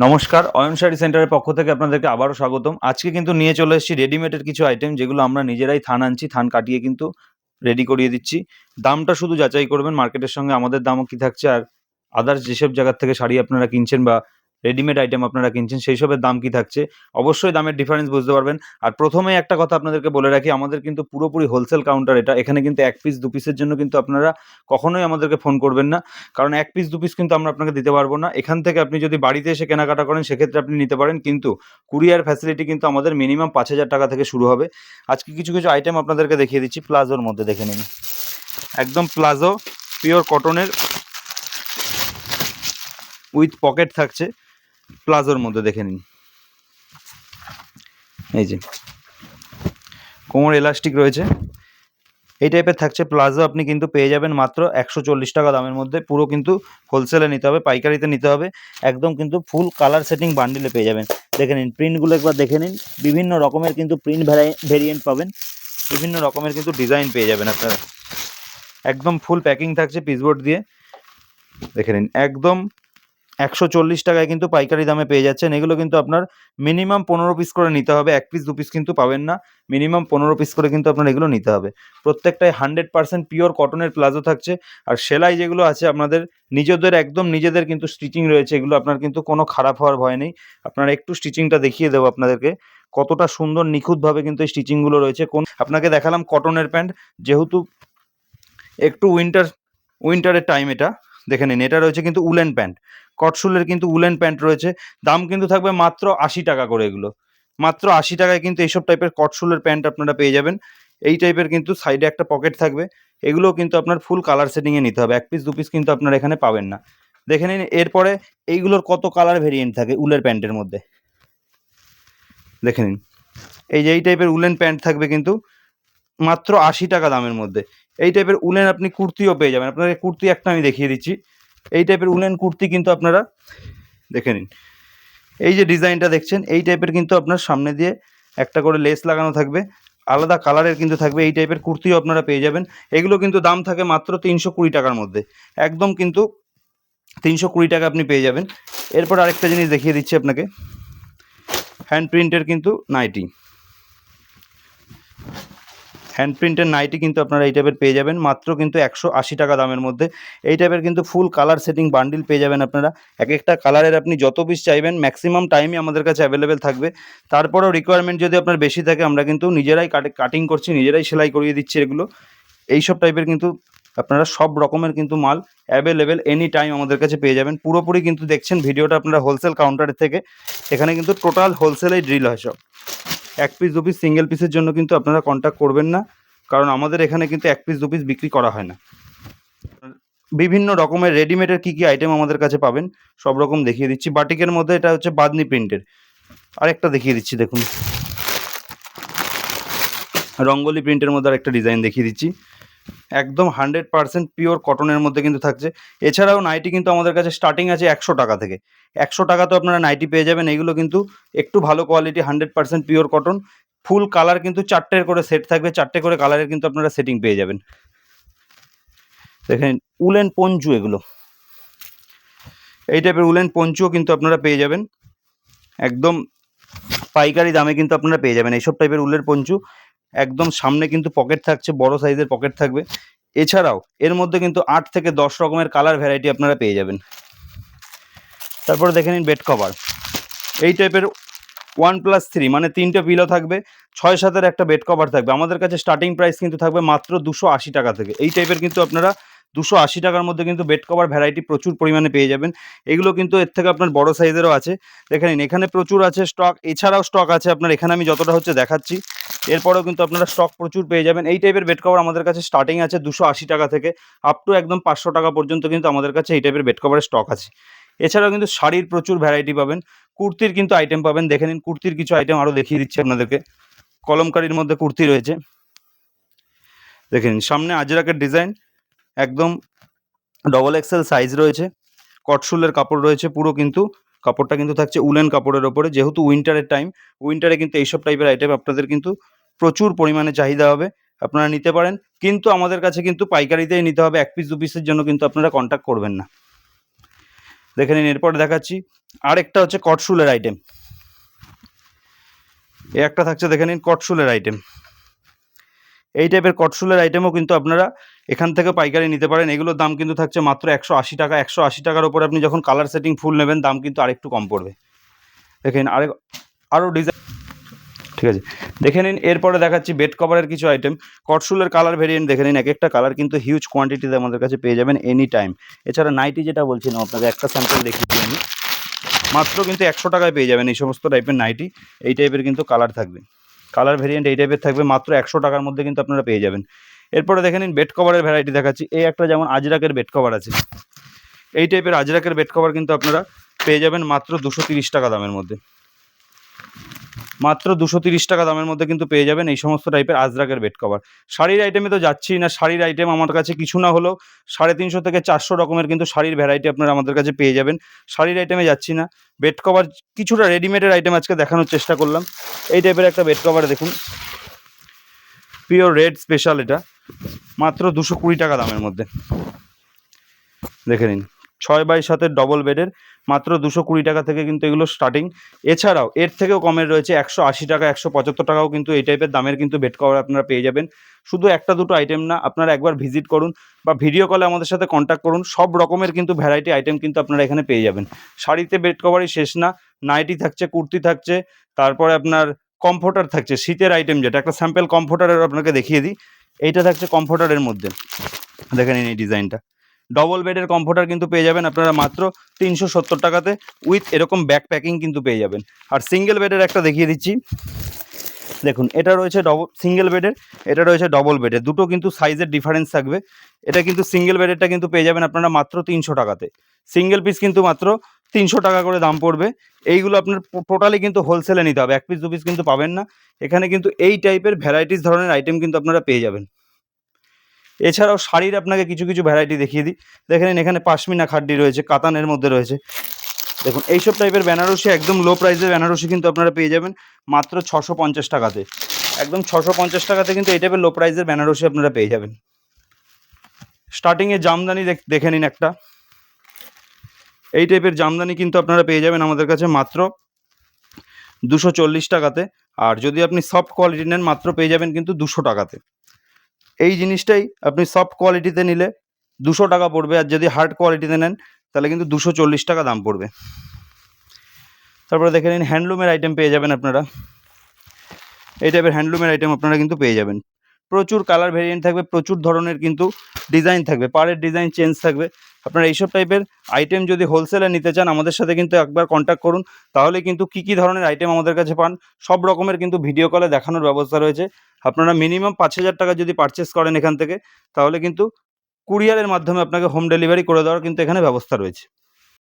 নমস্কার, অয়ন শাড়ি সেন্টারের পক্ষ থেকে আপনাদেরকে আবারও স্বাগতম। আজকে কিন্তু নিয়ে চলে এসেছি রেডিমেডের কিছু আইটেম, যেগুলো আমরা নিজেরাই থান আনছি, থান কাটিয়ে কিন্তু রেডি করিয়ে দিচ্ছি। দামটা শুধু যাচাই করবেন মার্কেটের সঙ্গে আমাদের দামও কি থাকছে, আর আদার্স যেসব জায়গার থেকে শাড়ি আপনারা কিনছেন বা রেডিমেড আইটেম আপনারা কিনছেন সেই সবের দাম কি থাকছে, অবশ্যই দামের ডিফারেন্স বুঝতে পারবেন। আর প্রথমেই একটা কথা আপনাদেরকে বলে রাখি, আমাদের কিন্তু পুরোপুরি হোলসেল কাউন্টার এটা। এখানে কিন্তু এক পিস দু পিসের জন্য কিন্তু আপনারা কখনোই আমাদেরকে ফোন করবেন না, কারণ এক পিস দু পিস কিন্তু আমরা আপনাকে দিতে পারবো না। এখান থেকে আপনি যদি বাড়িতে এসে কেনাকাটা করেন সেক্ষেত্রে আপনি নিতে পারেন, কিন্তু কুরিয়ার ফ্যাসিলিটি কিন্তু আমাদের মিনিমাম 5,000 টাকা থেকে শুরু হবে। আজকে কিছু কিছু আইটেম আপনাদেরকে দেখিয়ে দিচ্ছি প্লাজোর মধ্যে, দেখে নিন। একদম প্লাজো, পিওর কটনের, উইথ পকেট থাকছে প্লাজোর মধ্যে, দেখে নিন। এই যে কোমর এলাস্টিক রয়েছে, এই টাইপের থাকছে প্লাজো। আপনি কিন্তু পেয়ে যাবেন মাত্র 140 টাকা দামের মধ্যে। পুরো কিন্তু হোলসেলে নিতে হবে, পাইকারিতে নিতে হবে। একদম কিন্তু ফুল কালার সেটিং বান্ডিলে পেয়ে যাবেন। দেখে নিন প্রিন্টগুলো একবার দেখে নিন, বিভিন্ন রকমের কিন্তু প্রিন্ট ভেরিয়েন্ট পাবেন, বিভিন্ন রকমের কিন্তু ডিজাইন পেয়ে যাবেন আপনারা। একদম ফুল প্যাকিং থাকছে পিসবোর্ড দিয়ে, দেখে নিন। একদম 140 টাকায় কিন্তু পাইকারি দামে পেয়ে যাচ্ছেন। এগুলো কিন্তু আপনার মিনিমাম 15 পিস করে নিতে হবে, এক পিস দু পিস কিন্তু পাবেন না, মিনিমাম 15 পিস করে কিন্তু আপনার এগুলো নিতে হবে। প্রত্যেকটাই 100% পিওর কটনের প্লাজো থাকছে। আর সেলাই যেগুলো আছে আপনাদের নিজেদের, একদম নিজেদের কিন্তু স্টিচিং রয়েছে, এগুলো আপনার কিন্তু কোনো খারাপ হওয়ার ভয় নেই। আপনারা একটু স্টিচিংটা দেখিয়ে দেবো আপনাদেরকে, কতটা সুন্দর নিখুঁতভাবে কিন্তু এই স্টিচিংগুলো রয়েছে। আপনাকে দেখালাম কটনের প্যান্ট, যেহেতু একটু উইন্টারের টাইম এটা, দেখে নিন। এটা রয়েছে কিন্তু উলেন প্যান্ট, কটসুলের কিন্তু উলেন প্যান্ট রয়েছে। দাম কিন্তু থাকবে মাত্র 80 টাকা করে। এগুলো মাত্র 80 টাকায় কিন্তু এইসব টাইপের কটসুলের প্যান্ট আপনারা পেয়ে যাবেন। এই টাইপের কিন্তু সাইডে একটা পকেট থাকবে। এগুলো কিন্তু আপনার ফুল কালার সেটিংয়ে নিতে হবে, এক পিস দু পিস কিন্তু আপনারা এখানে পাবেন না। দেখে নিন এরপরে এইগুলোর কত কালার ভেরিয়েন্ট থাকে উলের প্যান্টের মধ্যে, দেখে নিন। এই যে এই টাইপের উলেন প্যান্ট থাকবে কিন্তু মাত্র 80 টাকা দামের মধ্যে। এই টাইপের উলেন আপনি কুর্তিও পেয়ে যাবেন। আপনাদের কুর্তি একটা আমি দেখিয়ে দিচ্ছি, এই টাইপের উলেন কুর্তি কিন্তু আপনারা দেখে নিন। এই যে ডিজাইনটা দেখছেন, এই টাইপের কিন্তু আপনার সামনে দিয়ে একটা করে লেস লাগানো থাকবে, আলাদা কালারের কিন্তু থাকবে। এই টাইপের কুর্তিও আপনারা পেয়ে যাবেন। এগুলো কিন্তু দাম থাকে মাত্র 320 টাকার মধ্যে, একদম কিন্তু 320 টাকা আপনি পেয়ে যাবেন। এরপর আরেকটা জিনিস দেখিয়ে দিচ্ছি আপনাকে, হ্যান্ড প্রিন্টের কিন্তু নাইটি, হ্যান্ড প্রিন্টের নাইটি কিন্তু আপনারা এই টাইপের পেয়ে যাবেন মাত্র কিন্তু 180 টাকা দামের মধ্যে। এই টাইপের কিন্তু ফুল কালার সেটিং বান্ডিল পেয়ে যাবেন আপনারা। এক একটা কালারের আপনি যত পিস চাইবেন ম্যাক্সিমাম টাইমই আমাদের কাছে অ্যাভেলেবেল থাকবে। তারপরেও রিকোয়ারমেন্ট যদি আপনার বেশি থাকে, আমরা কিন্তু নিজেরাই কাটিং করছি, নিজেরাই সেলাই করিয়ে দিচ্ছি এগুলো। এইসব টাইপের কিন্তু আপনারা সব রকমের কিন্তু মাল অ্যাভেলেবেল এনি টাইম আমাদের কাছে পেয়ে যাবেন। পুরোপুরি কিন্তু দেখছেন ভিডিওটা আপনারা হোলসেল কাউন্টারের থেকে। এখানে কিন্তু টোটাল হোলসেলেই ড্রিল হয় সব। এক পিস দু পিস সিঙ্গেল পিসের জন্য কিন্তু আপনারা কন্ট্যাক্ট করবেন না, কারণ আমাদের এখানে কিন্তু এক পিস দু পিস বিক্রি করা হয় না। বিভিন্ন রকমের রেডিমেডের কী কী আইটেম আমাদের কাছে পাবেন সব রকম দেখিয়ে দিচ্ছি। বাটিকের মধ্যে এটা হচ্ছে বাদনি প্রিন্টের, আরেকটা দেখিয়ে দিচ্ছি দেখুন। রঙ্গোলি প্রিন্টের মধ্যে আরেকটা ডিজাইন দেখিয়ে দিচ্ছি, একদম 100% পিওর কটনের মধ্যে কিন্তু থাকছে। এছাড়াও নাইটি কিন্তু আমাদের কাছে স্টার্টিং আছে 100 টাকা থেকে। 100 টাকা তো আপনারা নাইটি পেয়ে যাবেন। এগুলো কিন্তু একটু ভালো quality, 100% pure cotton. Full colour কিন্তু 4টে করে সেট থাকবে, 4টে করে কালারের কিন্তু আপনারা সেটিং পেয়ে যাবেন। দেখেন উলেন পঞ্চু, এগুলো এই টাইপের উলেন পঞ্চুও কিন্তু আপনারা পেয়ে যাবেন একদম পাইকারি দামে কিন্তু আপনারা পেয়ে যাবেন এইসব টাইপের উলের পঞ্চু। একদম সামনে কিন্তু পকেট থাকছে, বড় সাইজের পকেট থাকবে। এছাড়াও এর মধ্যে কিন্তু 8 থেকে 10 রকমের কালার ভ্যারাইটি আপনারা পেয়ে যাবেন। তারপরে দেখে নিন বেড কভার, এই টাইপের 1+3 মানে 3টে পিলো থাকবে, 6-7-এর একটা বেড কভার থাকবে। আমাদের কাছে স্টার্টিং প্রাইস কিন্তু থাকবে মাত্র 280 টাকা থেকে। এই টাইপের কিন্তু আপনারা 280 টাকার মধ্যে কিন্তু বেড কভার ভ্যারাইটি প্রচুর পরিমাণে পেয়ে যাবেন। এগুলো কিন্তু এর থেকে আপনার বড় সাইজেরও আছে, দেখে নিন। এখানে প্রচুর আছে স্টক, এছাড়াও স্টক আছে আপনার এখানে আমি যতটা হচ্ছে দেখাচ্ছি। এরপরেও কিন্তু আপনারা স্টক প্রচুর পেয়ে যাবেন। এই টাইপের বেড কভার আমাদের কাছে স্টার্টিং আছে 280 টাকা থেকে আপ টু একদম 500 টাকা পর্যন্ত কিন্তু আমাদের কাছে এই টাইপের বেড কভারের স্টক আছে। এছাড়াও কিন্তু শাড়ির প্রচুর ভ্যারাইটি পাবেন, কুর্তির কিন্তু আইটেম পাবেন। দেখে নিন কুর্তির কিছু আইটেম আরও দেখিয়ে দিচ্ছি আপনাদেরকে। কলমকারির মধ্যে কুর্তি রয়েছে, দেখে নিন। সামনে আজরাকের ডিজাইন, একদম XXL সাইজ রয়েছে, কটসুলের কাপড় রয়েছে। পুরো কিন্তু কাপড়টা কিন্তু থাকছে উলেন কাপড়ের ওপরে, যেহেতু উইন্টারের টাইম, উইন্টারে কিন্তু এইসব টাইপের আইটেম আপনাদের কিন্তু প্রচুর পরিমাণে চাহিদা হবে, আপনারা নিতে পারেন। কিন্তু আমাদের কাছে কিন্তু পাইকারিতেই নিতে হবে, এক পিস দু পিসের জন্য কিন্তু আপনারা কন্ট্যাক্ট করবেন না। দেখে নিন এরপর দেখাচ্ছি আরেকটা হচ্ছে কটশুলের আইটেম, একটা থাকছে দেখে নিন কটশুলের আইটেম। এই টাইপের কটশুলের আইটেমও কিন্তু আপনারা এখান থেকে পাইকারি নিতে পারেন। এগুলোর দাম কিন্তু থাকছে মাত্র 180 টাকা। 180 টাকার উপরে আপনি যখন কালার সেটিং ফুল নেবেন দাম কিন্তু আরেকটু কম পড়বে। দেখেন আরও ডিজাইন, ঠিক আছে দেখে নিন। এরপরে দেখাচ্ছি বেড কভারের কিছু আইটেম। কটশুলের কালার ভেরিয়েন্ট দেখে নিন, এক একটা কালার কিন্তু হিউজ কোয়ান্টিটিতে আমাদের কাছে পেয়ে যাবেন এনি টাইম। এছাড়া নাইটি যেটা বলছিলাম আপনাদের, একটা স্যাম্পল দেখিয়ে দিই আমি, মাত্র কিন্তু 100 টাকায় পেয়ে যাবেন এই সমস্ত টাইপের নাইটি। এই টাইপের কিন্তু কালার থাকবে, কালার ভেরিয়েন্ট এই টাইপের থাকবে, মাত্র 100 টাকার মধ্যে কিন্তু আপনারা পেয়ে যাবেন। এরপরে দেখে নিন বেড কভারের ভ্যারাইটি দেখাচ্ছি। এই একটা যেমন আজরাকের বেড কভার আছে, এই টাইপের আজরাকের বেড কভার কিন্তু আপনারা পেয়ে যাবেন মাত্র 230 টাকা দামের মধ্যে। মাত্র 230 টাকা দামের মধ্যে কিন্তু পেয়ে যাবেন এই সমস্ত টাইপের আজরাকের বেড কভার। শাড়ির আইটেমে তো যাচ্ছি না, শাড়ির আইটেম আমার কাছে কিছু না হলেও 350 থেকে 400 রকমের কিন্তু শাড়ির ভ্যারাইটি আপনারা আমাদের কাছে পেয়ে যাবেন। শাড়ির আইটেমে যাচ্ছি না, বেড কভার কিছুটা রেডিমেডের আইটেম আজকে দেখানোর চেষ্টা করলাম। এই টাইপের একটা বেড কভার দেখুন, পিওর রেড স্পেশাল, এটা মাত্র 220 টাকা দামের মধ্যে। দেখে নিন 6x7 ডবল বেডের, মাত্র 220 টাকা থেকে কিন্তু এগুলো স্টার্টিং। এছাড়াও এর থেকেও কমের রয়েছে 180 টাকা, 175 টাকাও কিন্তু এই টাইপের দামের কিন্তু বেড কভার আপনারা পেয়ে যাবেন। শুধু একটা দুটো আইটেম না, আপনারা একবার ভিজিট করুন বা ভিডিও কলে আমাদের সাথে কন্ট্যাক্ট করুন, সব রকমের কিন্তু ভ্যারাইটি আইটেম কিন্তু আপনারা এখানে পেয়ে যাবেন। শাড়িতে বেড কভারই শেষ না, নাইটি থাকছে, কুর্তি থাকছে, তারপরে আপনার কমফোর্টার থাকছে, শীতের আইটেম যেটা, একটা স্যাম্পল কমফোর্টারের আপনাকে দেখিয়ে দিই। এইটা থাকছে কমফোর্টারের মধ্যে, দেখে নিন এই ডিজাইনটা। ডবল বেডের কমফোর্টার কিন্তু পেয়ে যাবেন আপনারা মাত্র 370 টাকাতে, উইথ এরকম ব্যাক প্যাকিং কিন্তু পেয়ে যাবেন। আর সিঙ্গেল বেডের একটা দেখিয়ে দিচ্ছি, দেখুন এটা রয়েছে সিঙ্গেল বেডের, এটা রয়েছে ডবল বেডের, দুটো কিন্তু সাইজের ডিফারেন্স থাকবে। এটা কিন্তু সিঙ্গেল বেডেরটা কিন্তু পেয়ে যাবেন আপনারা মাত্র 300 টাকাতে। সিঙ্গেল পিস কিন্তু মাত্র 300 টাকা করে দাম পড়বে। এইগুলো আপনার টোটালি কিন্তু হোলসেলে নিতে হবে, এক পিস দু পিস কিন্তু পাবেন না। এখানে কিন্তু এই টাইপের ভ্যারাইটিস ধরনের আইটেম কিন্তু আপনারা পেয়ে যাবেন। এছাড়াও শাড়ির আপনাকে কিছু কিছু ভ্যারাইটি দেখিয়ে দিই। দেখে নিন এখানে পাশমিনা খাড্ডি রয়েছে, কাতানের মধ্যে রয়েছে। দেখুন এইসব টাইপের বেনারসি, একদম লো প্রাইসের বেনারসি কিন্তু আপনারা পেয়ে যাবেন মাত্র 650 টাকাতে। একদম 650 টাকাতে কিন্তু এই টাইপের লো প্রাইসের বেনারসি আপনারা পেয়ে যাবেন। স্টার্টিংয়ে জামদানি দেখে নিন একটা, এই টাইপের জামদানি কিন্তু আপনারা পেয়ে যাবেন আমাদের কাছে মাত্র 240 টাকাতে। আর যদি আপনি সফট কোয়ালিটি নেন মাত্র পেয়ে যাবেন কিন্তু 200 টাকাতে। এই জিনিসটাই আপনি সফট কোয়ালিটিতে নিলে 200 টাকা পড়বে, আর যদি হার্ড কোয়ালিটিতে নেন তাহলে কিন্তু 240 টাকা দাম পড়বে। তারপরে দেখে নিন হ্যান্ডলুমের আইটেম পেয়ে যাবেন আপনারা, এই টাইপের হ্যান্ডলুমের আইটেম আপনারা কিন্তু পেয়ে যাবেন। প্রচুর কালার ভেরিয়েন্ট থাকবে, প্রচুর ধরনের কিন্তু ডিজাইন থাকবে, পাড়ের ডিজাইন চেঞ্জ থাকবে। আপনারা এইসব টাইপের আইটেম যদি হোলসেলে নিতে চান আমাদের সাথে কিন্তু একবার কন্ট্যাক্ট করুন, তাহলে কিন্তু কী ধরনের আইটেম আমাদের কাছে পান সব রকমের কিন্তু ভিডিও কলে দেখানোর ব্যবস্থা রয়েছে। আপনারা মিনিমাম 5000 টাকা যদি পারচেস করেন এখান থেকে, তাহলে কিন্তু কুরিয়ারের মাধ্যমে আপনাকে হোম ডেলিভারি করে দেওয়ার কিন্তু এখানে ব্যবস্থা রয়েছে।